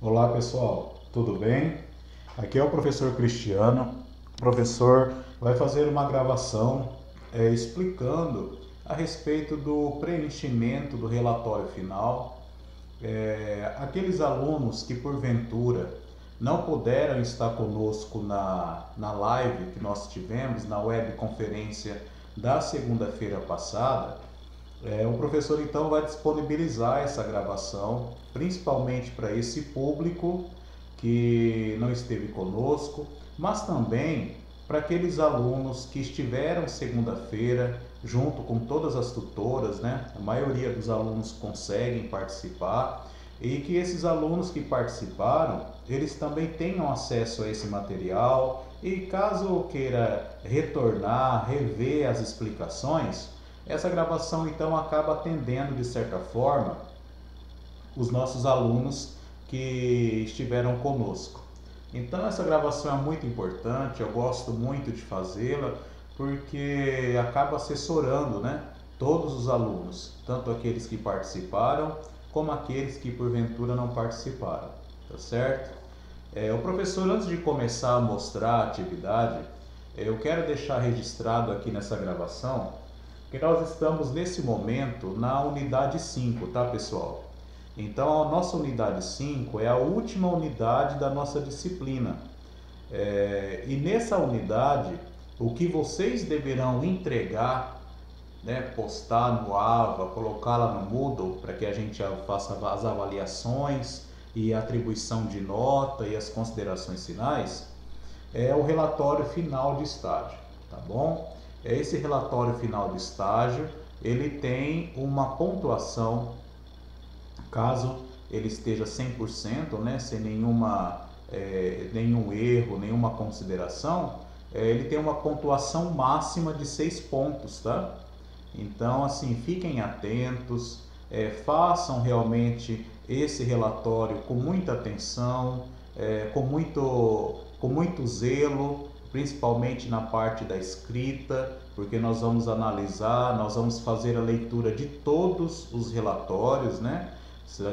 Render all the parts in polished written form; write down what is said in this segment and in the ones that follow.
Olá pessoal, tudo bem? Aqui é o professor Cristiano. O professor vai fazer uma gravação explicando a respeito do preenchimento do relatório final. Aqueles alunos que porventura não puderam estar conosco na live que nós tivemos, na webconferência da segunda-feira passada, o professor então vai disponibilizar essa gravação, principalmente para esse público que não esteve conosco, mas também para aqueles alunos que estiveram segunda-feira junto com todas as tutoras, né? A maioria dos alunos conseguem participar e que esses alunos que participaram, eles também tenham acesso a esse material e caso queira retornar, rever as explicações, essa gravação então acaba atendendo de certa forma os nossos alunos que estiveram conosco. Então essa gravação é muito importante, eu gosto muito de fazê-la porque acaba assessorando, né, todos os alunos, tanto aqueles que participaram como aqueles que porventura não participaram, tá certo? O professor, antes de começar a mostrar a atividade, eu quero deixar registrado aqui nessa gravação que nós estamos nesse momento na unidade 5, tá pessoal? Então a nossa unidade 5 é a última unidade da nossa disciplina. E nessa unidade, o que vocês deverão entregar, né, postar no AVA, colocar lá no Moodle para que a gente faça as avaliações e a atribuição de nota e as considerações finais, é o relatório final de estágio, tá bom? Esse relatório final de estágio, ele tem uma pontuação, caso ele esteja 100%, né, sem nenhum erro, nenhuma consideração, ele tem uma pontuação máxima de 6 pontos, tá? Então, assim, fiquem atentos, façam realmente esse relatório com muita atenção, com muito zelo, principalmente na parte da escrita, porque nós vamos analisar, nós vamos fazer a leitura de todos os relatórios, né?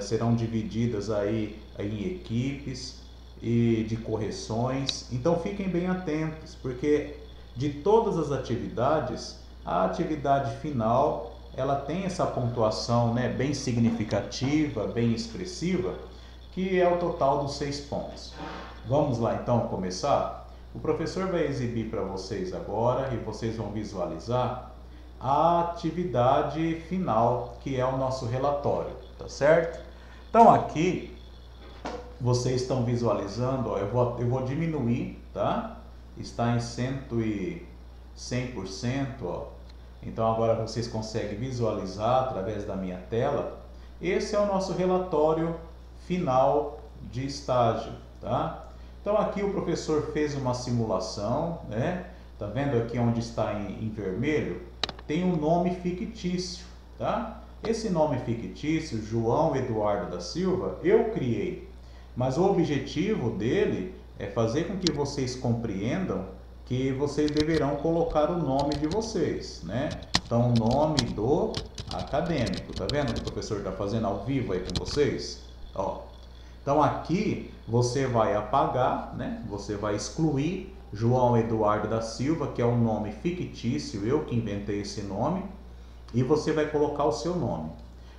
Serão divididas aí em equipes e de correções. Então fiquem bem atentos, porque de todas as atividades, a atividade final ela tem essa pontuação, né, bem significativa, bem expressiva, que é o total dos 6 pontos. Vamos lá então começar? O professor vai exibir para vocês agora e vocês vão visualizar a atividade final, que é o nosso relatório, tá certo? Então aqui vocês estão visualizando, ó, eu vou diminuir, tá? Está em 100%, ó. Então agora vocês conseguem visualizar através da minha tela. Esse é o nosso relatório final de estágio, tá? Então aqui o professor fez uma simulação, né? Tá vendo aqui onde está em vermelho? Tem um nome fictício, tá? Esse nome fictício, João Eduardo da Silva, eu criei. Mas o objetivo dele é fazer com que vocês compreendam que vocês deverão colocar o nome de vocês, né? Então, o nome do acadêmico, tá vendo que o professor está fazendo ao vivo aí com vocês? Ó. Então, aqui você vai apagar, né? Você vai excluir João Eduardo da Silva, que é um nome fictício, eu que inventei esse nome, e você vai colocar o seu nome.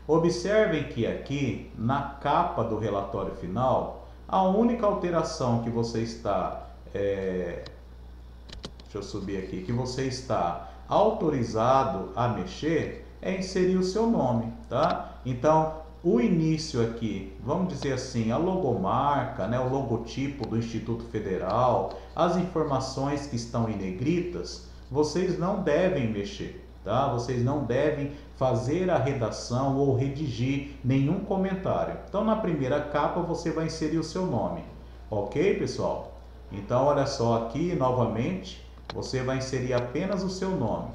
Observem que aqui, na capa do relatório final, a única alteração que você está... deixa eu subir aqui, que você está autorizado a mexer é inserir o seu nome, tá? Então, o início aqui, vamos dizer assim, a logomarca, né, o logotipo do Instituto Federal, as informações que estão em negritas, vocês não devem mexer, tá? Vocês não devem fazer a redação ou redigir nenhum comentário. Então, na primeira capa, você vai inserir o seu nome, ok, pessoal? Então, olha só aqui, novamente, você vai inserir apenas o seu nome.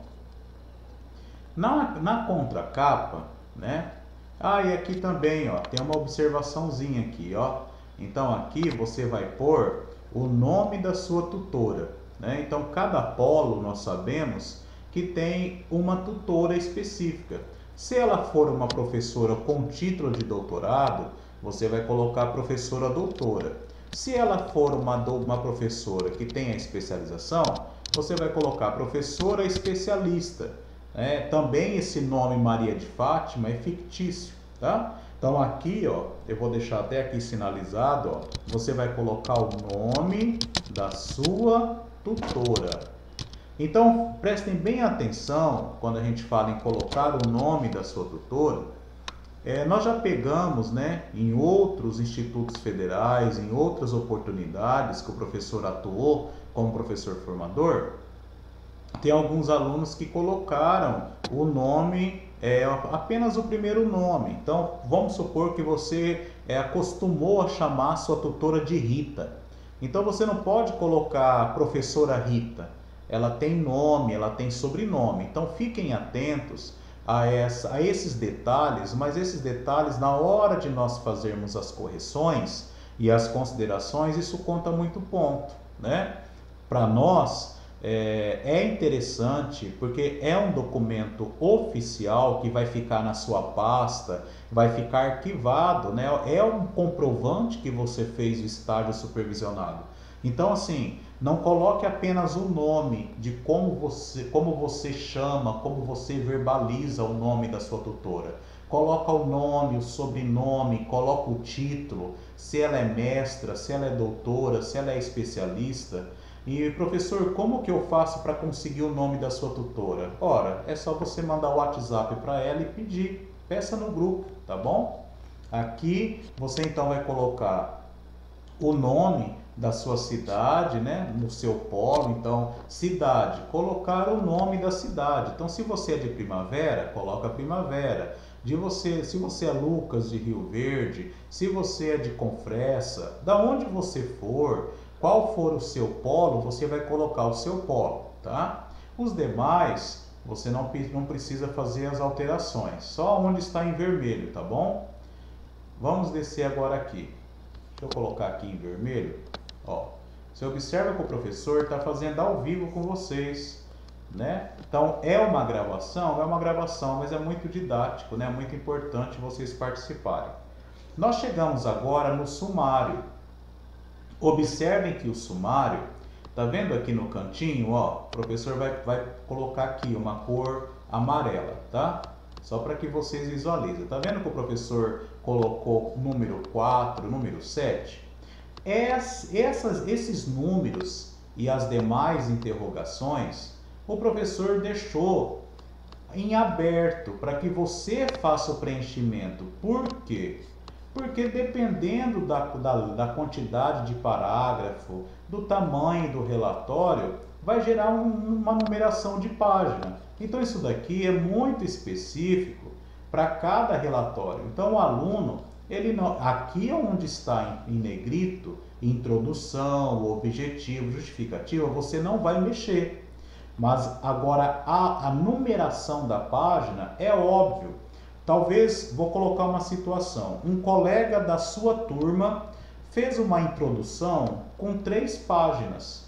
Na contracapa, né? E aqui também, ó, tem uma observaçãozinha aqui, ó. Então aqui você vai pôr o nome da sua tutora, né? Então cada polo nós sabemos que tem uma tutora específica. Se ela for uma professora com título de doutorado, você vai colocar professora doutora. Se ela for uma professora que tenha especialização, você vai colocar professora especialista. Também esse nome Maria de Fátima é fictício, tá? Então aqui, ó, eu vou deixar até aqui sinalizado, ó, você vai colocar o nome da sua tutora. Então prestem bem atenção quando a gente fala em colocar o nome da sua tutora. Nós já pegamos, né, em outros institutos federais, em outras oportunidades que o professor atuou como professor formador, tem alguns alunos que colocaram o nome, apenas o primeiro nome. Então, vamos supor que você acostumou a chamar a sua tutora de Rita. Então, você não pode colocar professora Rita. Ela tem nome, ela tem sobrenome. Então, fiquem atentos a esses detalhes, mas esses detalhes, na hora de nós fazermos as correções e as considerações, isso conta muito ponto, né? Para nós, é interessante porque é um documento oficial que vai ficar na sua pasta, vai ficar arquivado, né? É um comprovante que você fez o estágio supervisionado. Então, assim, não coloque apenas o nome de como você chama, como você verbaliza o nome da sua tutora. Coloca o nome, o sobrenome, coloca o título, se ela é mestra, se ela é doutora, se ela é especialista. E professor, como que eu faço para conseguir o nome da sua tutora? Ora, é só você mandar o WhatsApp para ela e pedir. Peça no grupo, tá bom? Aqui você então vai colocar o nome da sua cidade, né, no seu polo. Então, cidade, colocar o nome da cidade. Então, se você é de Primavera, coloca Primavera. Se você é Lucas de Rio Verde, se você é de Confresa, da onde você for, qual for o seu polo, você vai colocar o seu polo, tá? Os demais, você não precisa fazer as alterações, só onde está em vermelho, tá bom? Vamos descer agora aqui. Deixa eu colocar aqui em vermelho. Ó, você observa que o professor está fazendo ao vivo com vocês, né? Então é uma gravação, mas é muito didático, né? É muito importante vocês participarem. Nós chegamos agora no sumário. Observem que o sumário, tá vendo aqui no cantinho, ó, o professor vai colocar aqui uma cor amarela, tá? Só para que vocês visualizem. Tá vendo que o professor colocou número 4, número 7? Esses números e as demais interrogações, o professor deixou em aberto para que você faça o preenchimento. Por quê? Porque dependendo da quantidade de parágrafo, do tamanho do relatório, vai gerar uma numeração de página. Então isso daqui é muito específico para cada relatório. Então o aluno, aqui onde está em negrito, introdução, objetivo, justificativa, você não vai mexer. Mas agora a numeração da página é óbvio. Talvez, vou colocar uma situação, um colega da sua turma fez uma introdução com 3 páginas.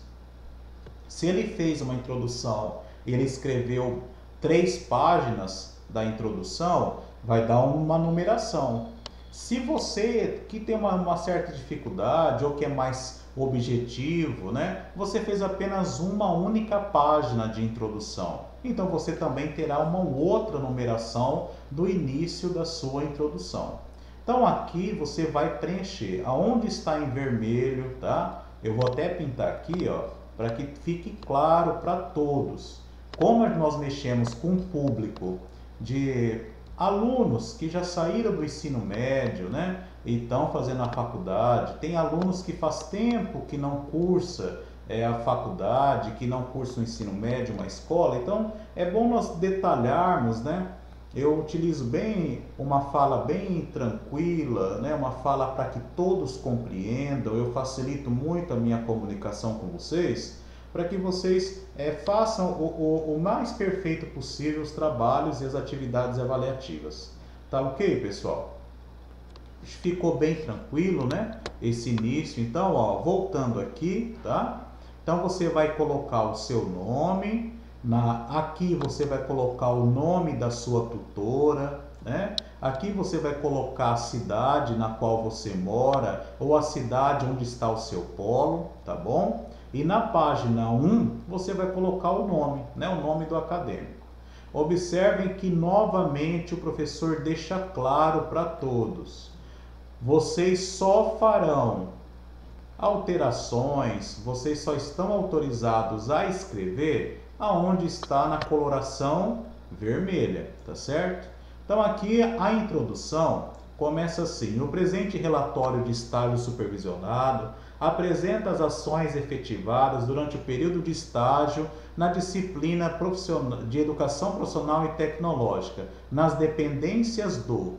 Se ele fez uma introdução, ele escreveu 3 páginas da introdução, vai dar uma numeração. Se você que tem uma certa dificuldade ou que é mais objetivo, né, você fez apenas uma única página de introdução, então você também terá uma outra numeração do início da sua introdução. Então aqui você vai preencher aonde está em vermelho, tá? Eu vou até pintar aqui, ó, para que fique claro para todos. Como nós mexemos com um público de alunos que já saíram do ensino médio, né, e estão fazendo a faculdade, tem alunos que faz tempo que não cursa a faculdade, que não cursa o ensino médio, uma escola, então é bom nós detalharmos, né? Eu utilizo bem uma fala bem tranquila, né? Uma fala para que todos compreendam, eu facilito muito a minha comunicação com vocês, para que vocês façam o mais perfeito possível os trabalhos e as atividades avaliativas. Tá ok, pessoal? Ficou bem tranquilo, né? Esse início. Então, ó, voltando aqui, tá? Então, você vai colocar o seu nome. Aqui você vai colocar o nome da sua tutora, né? Aqui você vai colocar a cidade na qual você mora ou a cidade onde está o seu polo, tá bom? E na página 1 você vai colocar o nome, né? O nome do acadêmico. Observem que novamente o professor deixa claro para todos. Vocês só farão alterações, vocês só estão autorizados a escrever aonde está na coloração vermelha, tá certo? Então aqui a introdução começa assim: o presente relatório de estágio supervisionado apresenta as ações efetivadas durante o período de estágio na disciplina de Educação Profissional e Tecnológica, nas dependências do...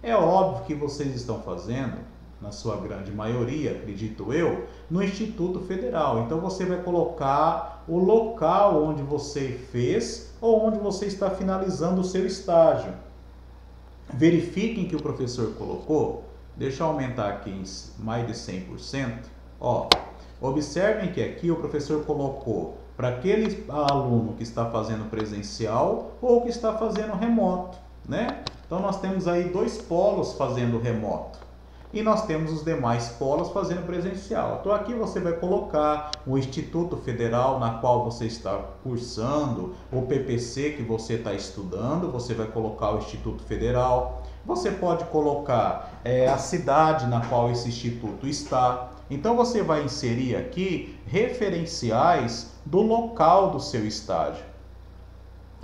É óbvio que vocês estão fazendo, na sua grande maioria, acredito eu, no Instituto Federal. Então você vai colocar o local onde você fez ou onde você está finalizando o seu estágio. Verifiquem que o professor colocou, deixa eu aumentar aqui em mais de 100%, ó, observem que aqui o professor colocou para aquele aluno que está fazendo presencial ou que está fazendo remoto, né? Então nós temos aí 2 polos fazendo remoto e nós temos os demais polos fazendo presencial. Então aqui você vai colocar o Instituto Federal na qual você está cursando, o PPC que você está estudando, você vai colocar o Instituto Federal. Você pode colocar a cidade na qual esse instituto está. Então você vai inserir aqui referenciais do local do seu estágio.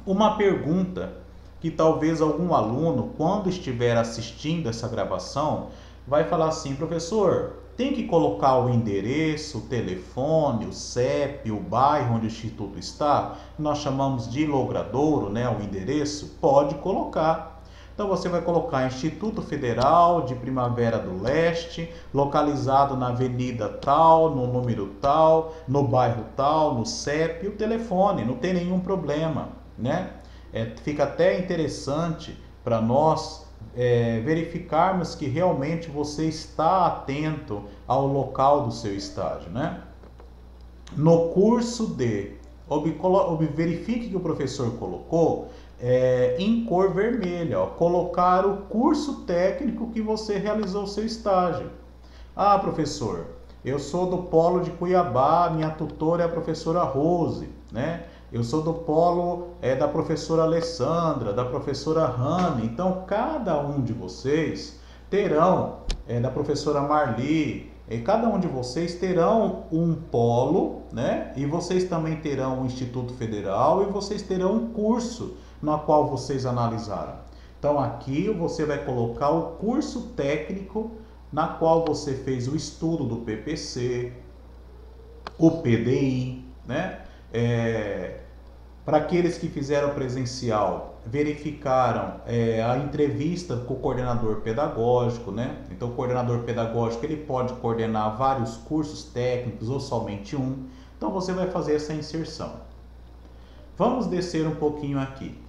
Uma pergunta que talvez algum aluno, quando estiver assistindo essa gravação, vai falar assim: professor, tem que colocar o endereço, o telefone, o CEP, o bairro onde o instituto está? Nós chamamos de logradouro, né, o endereço? Pode colocar. Então você vai colocar Instituto Federal de Primavera do Leste, localizado na avenida tal, no número tal, no bairro tal, no CEP, o telefone, não tem nenhum problema, né? Fica até interessante para nós verificarmos que realmente você está atento ao local do seu estágio, né? No curso de, verifique que o professor colocou em cor vermelha, ó, colocar o curso técnico que você realizou o seu estágio. Ah, professor, eu sou do polo de Cuiabá, minha tutora é a professora Rose, né? Eu sou do polo da professora Alessandra, da professora Hanna. Então, cada um de vocês terão, da professora Marli, cada um de vocês terão um polo, né? E vocês também terão o Instituto Federal e vocês terão um curso no qual vocês analisaram. Então, aqui você vai colocar o curso técnico na qual você fez o estudo do PPC, o PDI, né? Para aqueles que fizeram presencial, verificaram a entrevista com o coordenador pedagógico, né? Então o coordenador pedagógico ele pode coordenar vários cursos técnicos ou somente um. Então você vai fazer essa inserção. Vamos descer um pouquinho aqui.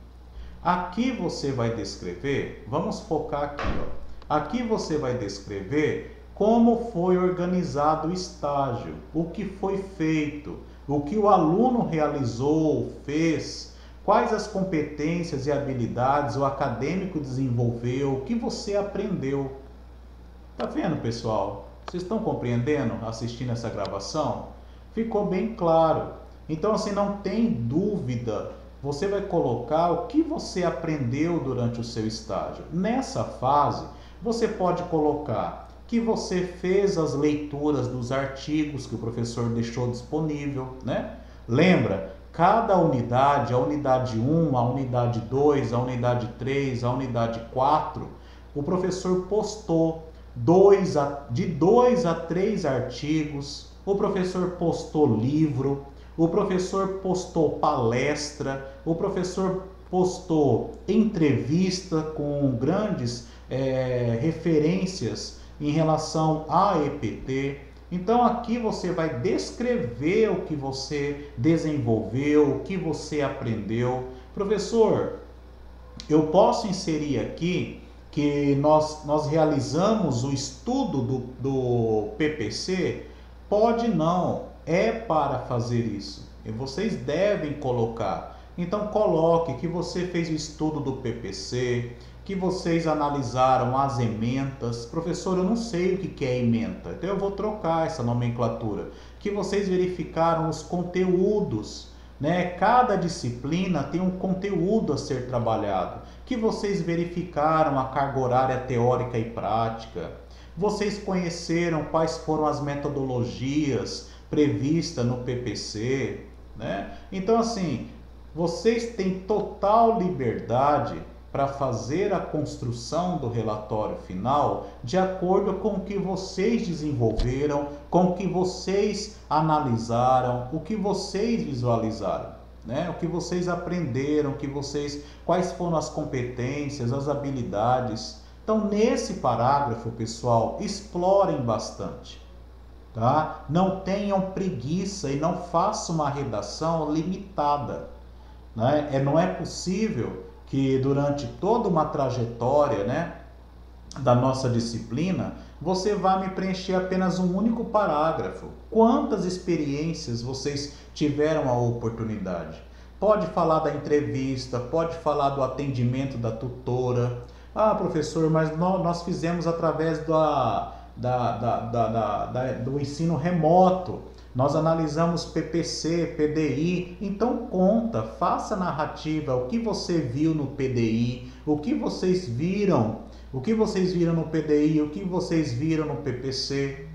Aqui você vai descrever, vamos focar aqui, ó. Aqui você vai descrever como foi organizado o estágio, o que foi feito, o que o aluno realizou, fez, quais as competências e habilidades o acadêmico desenvolveu, o que você aprendeu. Tá vendo, pessoal? Vocês estão compreendendo assistindo essa gravação? Ficou bem claro. Então, assim, não tem dúvida. Você vai colocar o que você aprendeu durante o seu estágio. Nessa fase, você pode colocar que você fez as leituras dos artigos que o professor deixou disponível, né? Lembra, cada unidade, a unidade 1, a unidade 2, a unidade 3, a unidade 4, o professor postou de 2 a 3 artigos, o professor postou livro, o professor postou palestra, o professor postou entrevista com grandes referências em relação à EPT. Então aqui você vai descrever o que você desenvolveu, o que você aprendeu. Professor, eu posso inserir aqui que nós realizamos o estudo do PPC? Pode não, é para fazer isso. E vocês devem colocar. Então coloque que você fez o estudo do PPC, que vocês analisaram as ementas. Professor, eu não sei o que é ementa, então eu vou trocar essa nomenclatura. Que vocês verificaram os conteúdos, né? Cada disciplina tem um conteúdo a ser trabalhado. Que vocês verificaram a carga horária teórica e prática. Vocês conheceram quais foram as metodologias previstas no PPC, né? Então, assim, vocês têm total liberdade para fazer a construção do relatório final de acordo com o que vocês desenvolveram, com o que vocês analisaram, o que vocês visualizaram, né? O que vocês aprenderam, quais foram as competências, as habilidades. Então, nesse parágrafo, pessoal, explorem bastante, tá? Não tenham preguiça e não façam uma redação limitada, né? Não é possível que durante toda uma trajetória, né, da nossa disciplina, você vá me preencher apenas um único parágrafo. Quantas experiências vocês tiveram a oportunidade? Pode falar da entrevista, pode falar do atendimento da tutora. Ah, professor, mas nós fizemos através do ensino remoto. Nós analisamos PPC, PDI, então conta, faça narrativa, o que você viu no PDI, o que vocês viram no PDI, o que vocês viram no PPC.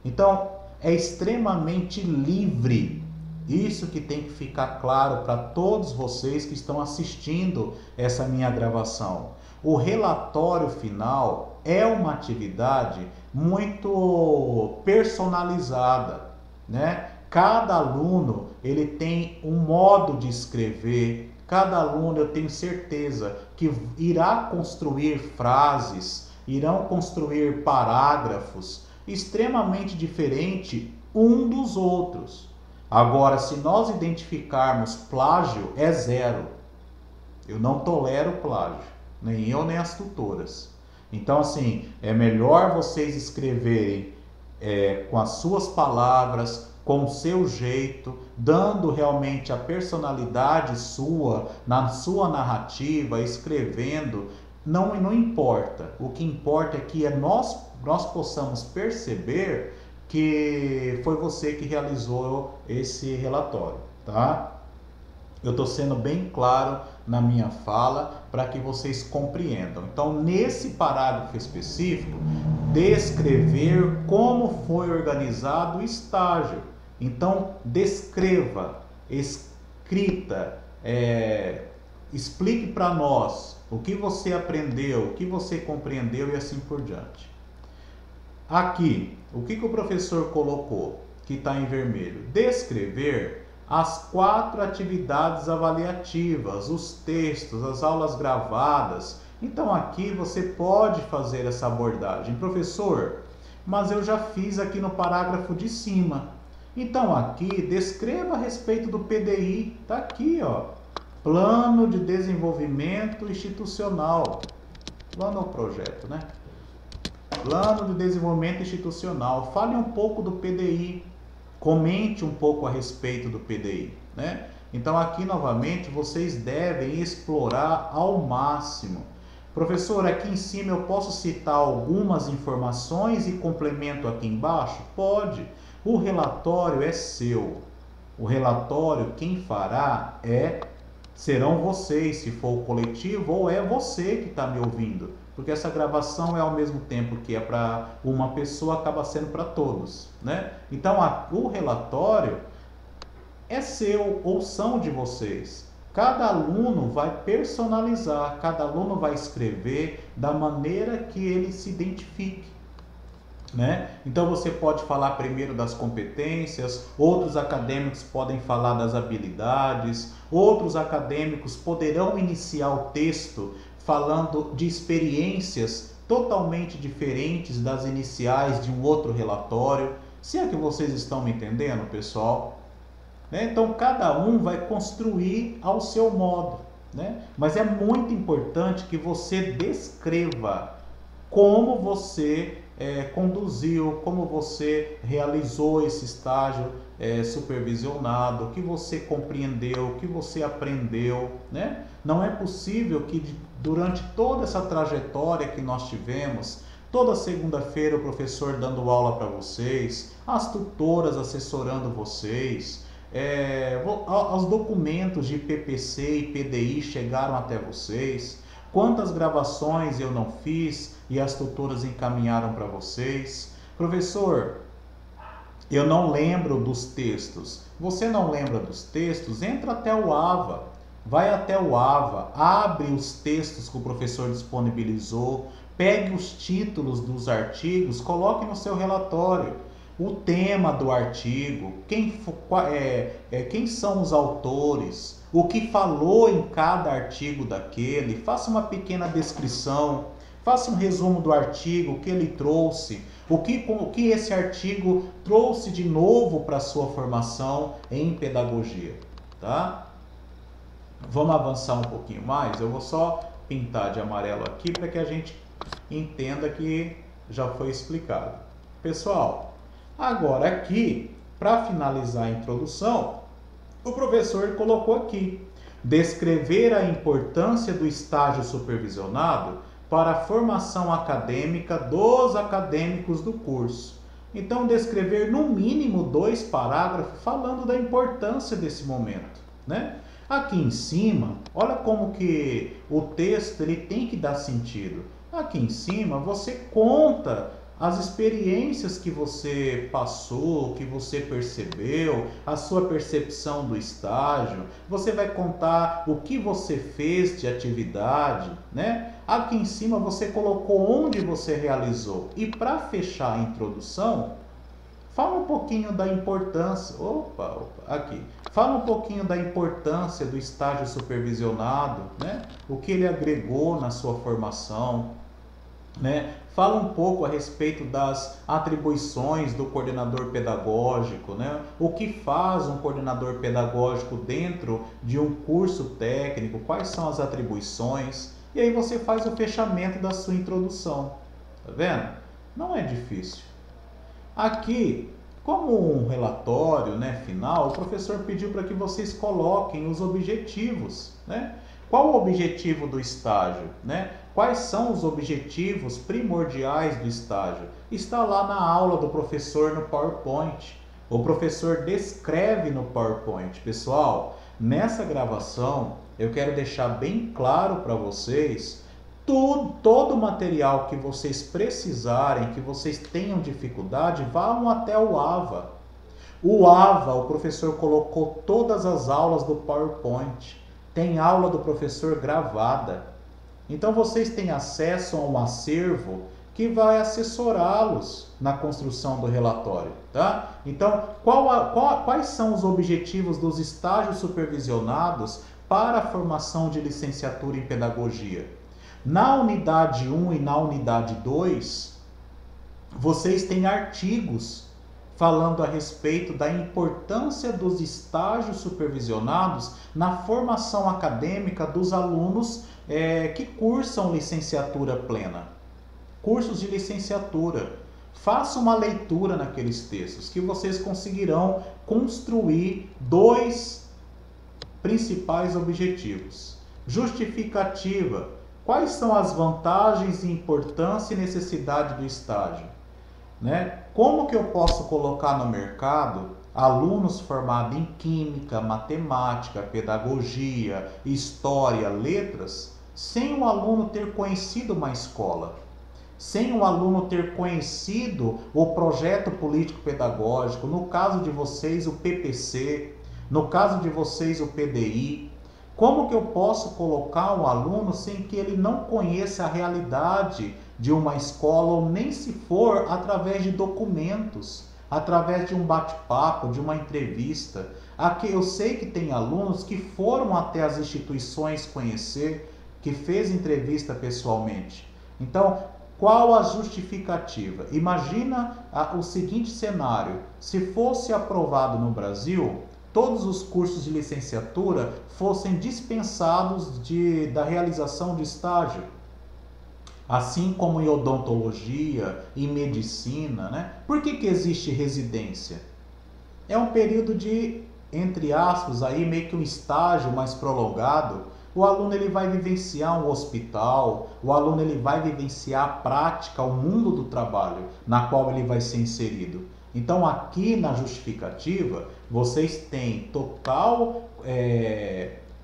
Então, é extremamente livre. Isso que tem que ficar claro para todos vocês que estão assistindo essa minha gravação. O relatório final é uma atividade muito personalizada, né? Cada aluno ele tem um modo de escrever, cada aluno eu tenho certeza que irá construir frases, irão construir parágrafos extremamente diferentes um dos outros. Agora, se nós identificarmos plágio, é zero. Eu não tolero plágio, nem eu nem as tutoras. Então, assim, é melhor vocês escreverem com as suas palavras, com o seu jeito, dando realmente a personalidade sua, na sua narrativa, escrevendo. Não importa. O que importa é que nós possamos perceber que foi você que realizou esse relatório, tá? Eu estou sendo bem claro na minha fala para que vocês compreendam. Então, nesse parágrafo específico, descrever como foi organizado o estágio. Então, descreva, escrita, explique para nós o que você aprendeu, o que você compreendeu e assim por diante. Aqui, o que o professor colocou, que está em vermelho? Descrever as 4 atividades avaliativas, os textos, as aulas gravadas. Então aqui você pode fazer essa abordagem. Professor, mas eu já fiz aqui no parágrafo de cima. Então aqui descreva a respeito do PDI. Está aqui, ó. Plano de Desenvolvimento Institucional. Plano ou projeto, né? Plano de Desenvolvimento Institucional. Fale um pouco do PDI. Comente um pouco a respeito do PDI, né? Então aqui novamente vocês devem explorar ao máximo. Professor, aqui em cima eu posso citar algumas informações e complemento aqui embaixo? Pode. O relatório é seu. O relatório quem fará serão vocês, se for o coletivo, ou é você que está me ouvindo. Porque essa gravação é ao mesmo tempo que é para uma pessoa, acaba sendo para todos, né? Então, o relatório é seu ou são de vocês. Cada aluno vai personalizar, cada aluno vai escrever da maneira que ele se identifique, né? Então, você pode falar primeiro das competências, outros acadêmicos podem falar das habilidades, outros acadêmicos poderão iniciar o texto falando de experiências totalmente diferentes das iniciais de um outro relatório. Se é que vocês estão me entendendo, pessoal? Né? Então, cada um vai construir ao seu modo, né? Mas é muito importante que você descreva como você conduziu, como você realizou esse estágio supervisionado, o que você compreendeu, o que você aprendeu, né? Não é possível que durante toda essa trajetória que nós tivemos, toda segunda-feira o professor dando aula para vocês, as tutoras assessorando vocês, os documentos de PPC e PDI chegaram até vocês, quantas gravações eu não fiz e as tutoras encaminharam para vocês. Professor, eu não lembro dos textos. Você não lembra dos textos? Entra até o AVA. Vai até o AVA, abre os textos que o professor disponibilizou, pegue os títulos dos artigos, coloque no seu relatório. O tema do artigo, quem são os autores, o que falou em cada artigo daquele, faça uma pequena descrição, faça um resumo do artigo, o que ele trouxe, o que esse artigo trouxe de novo para a sua formação em pedagogia, tá? Vamos avançar um pouquinho mais, eu vou só pintar de amarelo aqui para que a gente entenda que já foi explicado. Pessoal, agora aqui, para finalizar a introdução, o professor colocou aqui, descrever a importância do estágio supervisionado para a formação acadêmica dos acadêmicos do curso. Então, descrever no mínimo 2 parágrafos falando da importância desse momento, né? Aqui em cima, olha como que o texto ele tem que dar sentido. Aqui em cima você conta as experiências que você passou, que você percebeu, a sua percepção do estágio. Você vai contar o que você fez de atividade, né? Aqui em cima você colocou onde você realizou. E para fechar a introdução, fala um pouquinho da importância. Aqui. Fala um pouquinho da importância do estágio supervisionado, né? O que ele agregou na sua formação, né? Fala um pouco a respeito das atribuições do coordenador pedagógico, né? O que faz um coordenador pedagógico dentro de um curso técnico, quais são as atribuições, e aí você faz o fechamento da sua introdução, tá vendo? Não é difícil. Aqui, como um relatório, né, final, o professor pediu para que vocês coloquem os objetivos, né? Qual o objetivo do estágio, né? Quais são os objetivos primordiais do estágio? Está lá na aula do professor no PowerPoint. O professor descreve no PowerPoint. Pessoal, nessa gravação eu quero deixar bem claro para vocês todo o material que vocês precisarem, que vocês tenham dificuldade, vão até o AVA. O AVA, o professor colocou todas as aulas do PowerPoint. Tem aula do professor gravada. Então vocês têm acesso a um acervo que vai assessorá-los na construção do relatório, tá? Então, quais são os objetivos dos estágios supervisionados para a formação de licenciatura em pedagogia? Na unidade 1 e na unidade 2, vocês têm artigos falando a respeito da importância dos estágios supervisionados na formação acadêmica dos alunos que cursam licenciatura plena. Cursos de licenciatura. Faça uma leitura naqueles textos que vocês conseguirão construir 2 principais objetivos. Justificativa. Quais são as vantagens, importância e necessidade do estágio? Né? Como que eu posso colocar no mercado alunos formados em química, matemática, pedagogia, história, letras, sem o aluno ter conhecido uma escola, sem o aluno ter conhecido o projeto político-pedagógico, no caso de vocês o PPC, no caso de vocês o PDI? Como que eu posso colocar um aluno sem que ele não conheça a realidade de uma escola, ou nem se for através de documentos, através de um bate-papo, de uma entrevista? Aqui eu sei que tem alunos que foram até as instituições conhecer, que fez entrevista pessoalmente. Então, qual a justificativa? Imagina o seguinte cenário: se fosse aprovado no Brasil, todos os cursos de licenciatura fossem dispensados da realização de estágio. assim como em odontologia e medicina, né? Por que existe residência? É um período de, entre aspas, aí meio que um estágio mais prolongado. O aluno ele vai vivenciar um hospital, o aluno ele vai vivenciar a prática, o mundo do trabalho na qual ele vai ser inserido. Então aqui na justificativa, vocês têm total,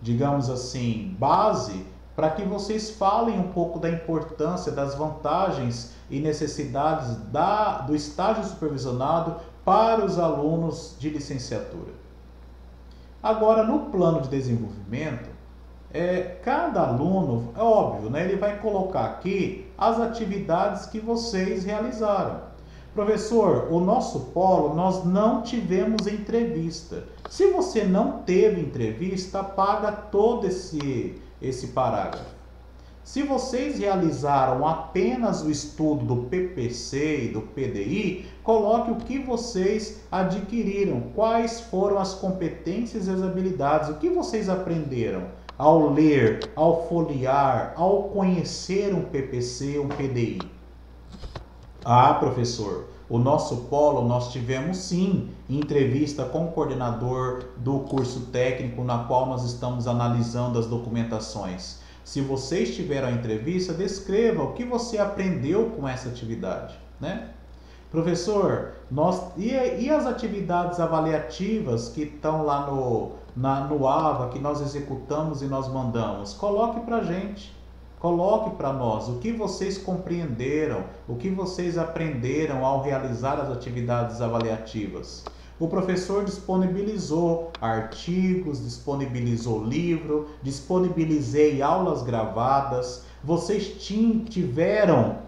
digamos assim, base para que vocês falem um pouco da importância, das vantagens e necessidades do estágio supervisionado para os alunos de licenciatura. Agora, no plano de desenvolvimento, cada aluno, é óbvio, né, ele vai colocar aqui as atividades que vocês realizaram. Professor, o nosso polo, nós não tivemos entrevista. Se você não teve entrevista, apaga todo esse parágrafo. Se vocês realizaram apenas o estudo do PPC e do PDI, coloque o que vocês adquiriram, quais foram as competências e as habilidades, o que vocês aprenderam ao ler, ao folhear, ao conhecer um PPC, um PDI. Ah, professor, o nosso polo nós tivemos sim entrevista com o coordenador do curso técnico na qual nós estamos analisando as documentações. Se vocês tiveram a entrevista, descreva o que você aprendeu com essa atividade, né? Professor, e as atividades avaliativas que estão lá no AVA, que nós executamos e nós mandamos? Coloque para a gente, coloque para nós o que vocês compreenderam, o que vocês aprenderam ao realizar as atividades avaliativas. O professor disponibilizou artigos, disponibilizou livro, disponibilizei aulas gravadas, vocês tiveram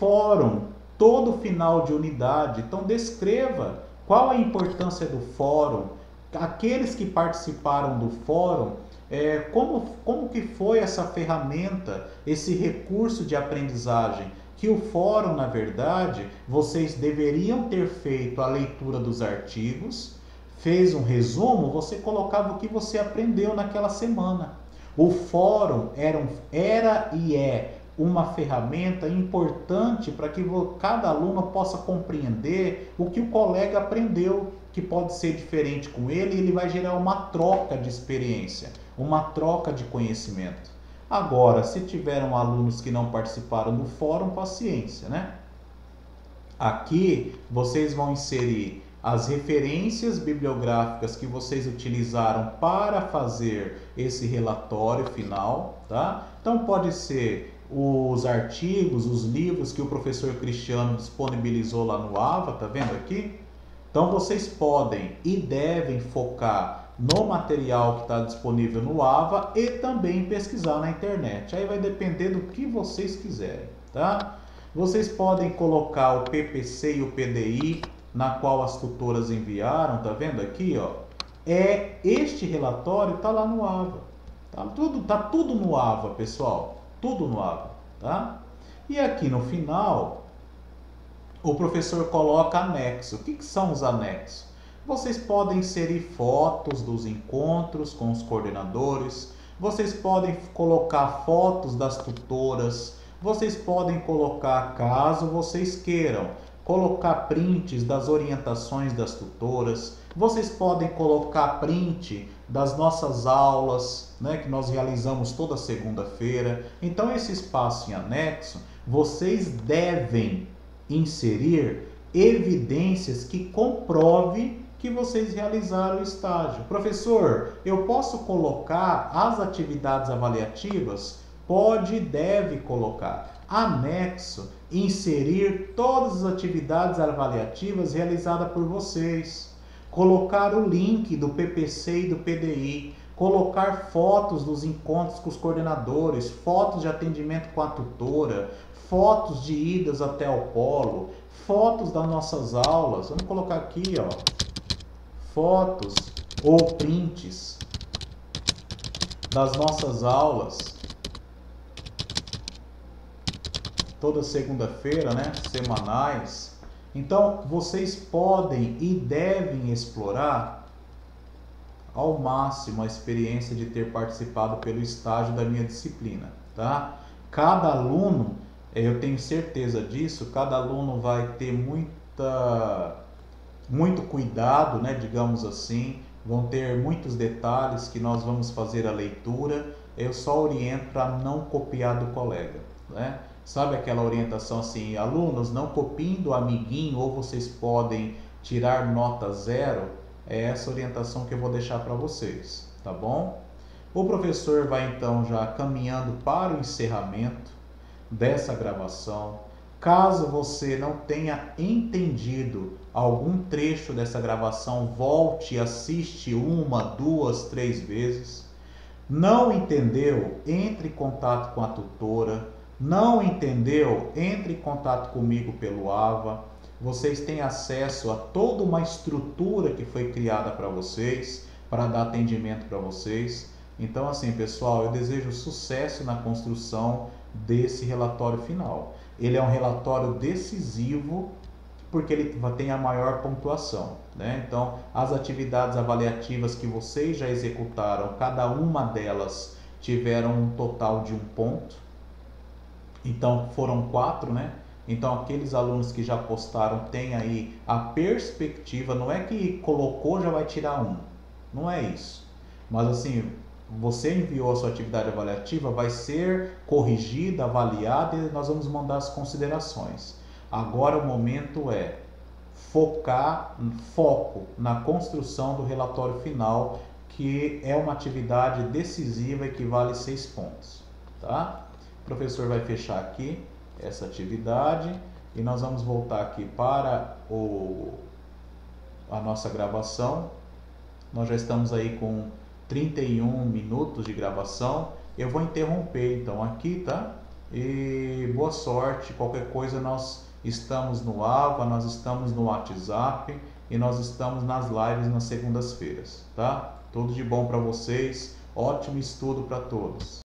fórum todo final de unidade. Então descreva qual a importância do fórum, aqueles que participaram do fórum, como que foi essa ferramenta, esse recurso de aprendizagem, que o fórum, na verdade, vocês deveriam ter feito a leitura dos artigos, fez um resumo, você colocava o que você aprendeu naquela semana. O fórum era e é uma ferramenta importante para que cada aluno possa compreender o que o colega aprendeu, que pode ser diferente com ele, e ele vai gerar uma troca de experiência, uma troca de conhecimento. Agora, se tiveram alunos que não participaram do fórum, paciência, né? Aqui vocês vão inserir as referências bibliográficas que vocês utilizaram para fazer esse relatório final, tá? Então pode ser os artigos, os livros que o professor Cristiano disponibilizou lá no AVA, tá vendo aqui? Então vocês podem e devem focar no material que está disponível no AVA e também pesquisar na internet. Aí vai depender do que vocês quiserem, tá? Vocês podem colocar o PPC e o PDI, na qual as tutoras enviaram, tá vendo aqui, ó? Este relatório tá lá no AVA. Tá tudo no AVA, pessoal. Tudo no AVA, tá? E aqui no final, o professor coloca anexo. O que são os anexos? Vocês podem inserir fotos dos encontros com os coordenadores, vocês podem colocar fotos das tutoras, vocês podem colocar, caso vocês queiram, colocar prints das orientações das tutoras, vocês podem colocar print das nossas aulas, né, que nós realizamos toda segunda-feira. Então esse espaço em anexo, vocês devem inserir evidências que comprove que vocês realizaram o estágio. Professor, eu posso colocar as atividades avaliativas? Pode e deve colocar. Anexo, inserir todas as atividades avaliativas realizadas por vocês. Colocar o link do PPC e do PDI. Colocar fotos dos encontros com os coordenadores, fotos de atendimento com a tutora, fotos de idas até o polo, fotos das nossas aulas. Vamos colocar aqui, ó, fotos ou prints das nossas aulas. Toda segunda-feira, né? Semanais. Então, vocês podem e devem explorar ao máximo a experiência de ter participado pelo estágio da minha disciplina, tá? Cada aluno eu tenho certeza disso, cada aluno vai ter muito cuidado, né, digamos assim, vão ter muitos detalhes que nós vamos fazer a leitura. Eu só oriento para não copiar do colega, né? Sabe aquela orientação assim, alunos, não copiem do amiguinho ou vocês podem tirar nota zero? É essa orientação que eu vou deixar para vocês, tá bom? O professor vai então já caminhando para o encerramento dessa gravação. Caso você não tenha entendido algum trecho dessa gravação, volte e assiste uma, duas, três vezes. Não entendeu? Entre em contato com a tutora. Não entendeu? Entre em contato comigo pelo AVA. Vocês têm acesso a toda uma estrutura que foi criada para vocês, para dar atendimento para vocês. Então, assim, pessoal, eu desejo sucesso na construção desse relatório final. Ele é um relatório decisivo porque ele tem a maior pontuação, né? Então, as atividades avaliativas que vocês já executaram, cada uma delas tiveram um total de 1 ponto. Então, foram 4, né? Então, aqueles alunos que já postaram têm aí a perspectiva, não é que colocou já vai tirar 1, não é isso. Mas assim, você enviou a sua atividade avaliativa, vai ser corrigida, avaliada e nós vamos mandar as considerações. Agora o momento é foco na construção do relatório final, que é uma atividade decisiva e que vale 6 pontos, tá? O professor vai fechar aqui essa atividade e nós vamos voltar aqui para a nossa gravação. Nós já estamos aí com 31 minutos de gravação. Eu vou interromper então aqui, tá? E boa sorte. Qualquer coisa, nós estamos no AVA, nós estamos no WhatsApp e nós estamos nas lives nas segundas-feiras, tá? Tudo de bom para vocês. Ótimo estudo para todos.